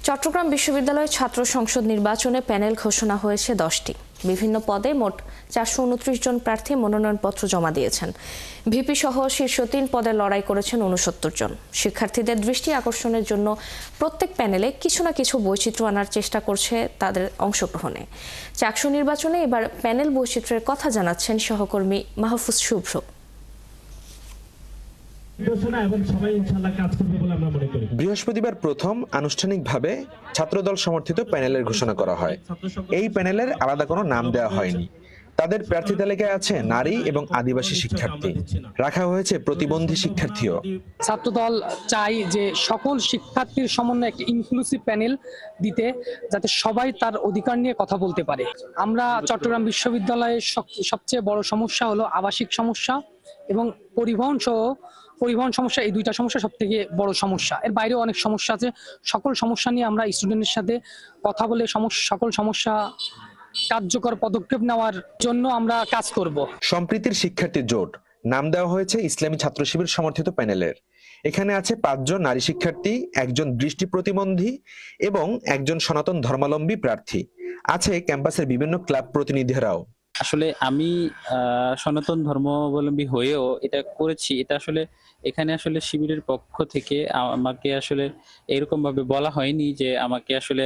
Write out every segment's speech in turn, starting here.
চট্টগ্রাম বিশ্ববিদ্যালয়ের ছাত্র সংসদ নির্বাচনে প্যানেল ঘোষণা হয়েছে 10টি। বিভিন্ন পদে মোট 429 জন প্রার্থী মনোনয়নপত্র জমা দিয়েছেন। ভিপি সহ শীর্ষ 3 পদে লড়াই করেছেন 69 জন। শিক্ষার্থীদের দৃষ্টি আকর্ষণের জন্য প্রত্যেক প্যানেলে কিছু না কিছু বৈচিত্র্য আনার চেষ্টা করছে তাদের অংশগ্রহণে। চাকসু নির্বাচনে এবার প্যানেল বৈচিত্র্যের কথা জানাচ্ছেন সহকর্মী মাহফুজ শুভ্র। বৃহস্পতিবার প্রথম আনুষ্ঠানিকভাবে ছাত্রদল সমর্থিত প্যানেলের ঘোষণা করা হয়। এই প্যানেলের আলাদা কোনো নাম দেওয়া হয়নি। তাদের প্রার্থী তালিকায় আছে নারী এবং আদিবাসী শিক্ষার্থী, রাখা হয়েছে প্রতিবন্ধী শিক্ষার্থীও। ছাত্রদল চাই যে সকল শিক্ষার্থীর সমন্বয়ে একটি ইনক্লুসিভ প্যানেল দিতে, যাতে সবাই তার অধিকার নিয়ে কথা বলতে পারে। আমরা চট্টগ্রাম বিশ্ববিদ্যালয়ের সবচেয়ে বড় সমস্যা হলো আবাসিক সমস্যা এবং পরিবহন সমস্যা। এই দুইটা সমস্যা সব থেকে বড় সমস্যা। এর বাইরেও অনেক সমস্যা আছে। সকল সমস্যা নিয়ে আমরা স্টুডেন্টের সাথে কথা বলে সকল সমস্যা কার্যকর পদক্ষেপ নেওয়ার জন্য আমরা কাজ করব। সম্প্রীতির শিক্ষার্থী জোট নাম দেওয়া হয়েছে ইসলামী ছাত্র শিবির সমর্থিত প্যানেলের। এখানে আছে 5 জন নারী শিক্ষার্থী, 1 জন দৃষ্টি প্রতিবন্ধী এবং 1 জন সনাতন ধর্মাবলম্বী প্রার্থী। আছে ক্যাম্পাসের বিভিন্ন ক্লাব প্রতিনিধিরাও। আসলে আমি সনাতন ধর্মাবলম্বী হয়েও এটা করেছি। এটা আসলে এখানে আসলে শিবিরের পক্ষ থেকে আমাকে আসলে এরকম ভাবে বলা হয়নি যে আমাকে আসলে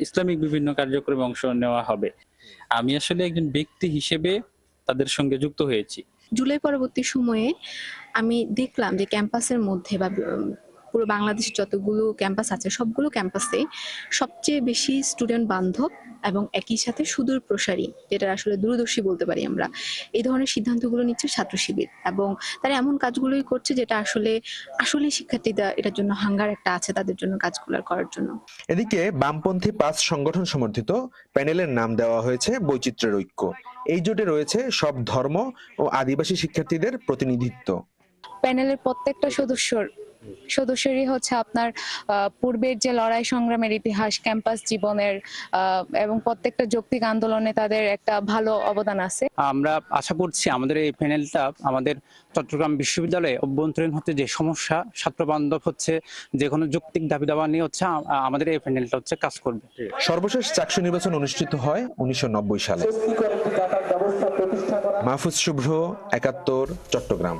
ইসলামিক বিভিন্ন কার্যক্রমে অংশ নেওয়া হবে। আমি আসলে একজন ব্যক্তি হিসেবে তাদের সঙ্গে যুক্ত হয়েছি। জুলাই পরবর্তী সময়ে আমি দেখলাম যে ক্যাম্পাসের মধ্যে বা পুরো বাংলাদেশের যতগুলো ক্যাম্পাস আছে সবগুলো ক্যাম্পাসে সবচেয়ে বেশি স্টুডেন্ট বান্ধব এবং একই সাথে সুদূর প্রসারী, যেটা আসলে দূরদর্শী বলতে পারি আমরা, এই ধরনের সিদ্ধান্তগুলো নিচ্ছে ছাত্র শিবির এবং তারা এমন কাজগুলোই করছে যেটা আসলে শিক্ষার্থীরা এটার জন্য হাঙ্গার একটা আছে তাদের জন্য কাজগুলো করার জন্য। এদিকে বামপন্থী 5 সংগঠন সমর্থিত প্যানেলের নাম দেওয়া হয়েছে বৈচিত্র্যের ঐক্য। এই জোটে রয়েছে সব ধর্ম ও আদিবাসী শিক্ষার্থীদের প্রতিনিধিত্ব। প্যানেলের প্রত্যেকটা সদস্যরই হচ্ছে আপনার পূর্বের যে লড়াই সংগ্রামের ইতিহাস, ক্যাম্পাস জীবনের এবং প্রত্যেকটা যৌক্তিক আন্দোলনে তাদের একটা ভালো অবদান আছে। আমরা আশা করছি আমাদের এই প্যানেলটা আমাদের চট্টগ্রাম বিশ্ববিদ্যালয়ে অভ্যন্তরীণ হচ্ছে যে সমস্যা, ছাত্র বান্ধব হচ্ছে যে কোনো যৌক্তিক দাবি দাবা নিয়ে হচ্ছে আমাদের এই প্যানেলটা হচ্ছে কাজ করবে। সর্বশেষ চাকসু নির্বাচন অনুষ্ঠিত হয় 1990 সালে। মাহফুজ শুভ্র, 71, চট্টগ্রাম।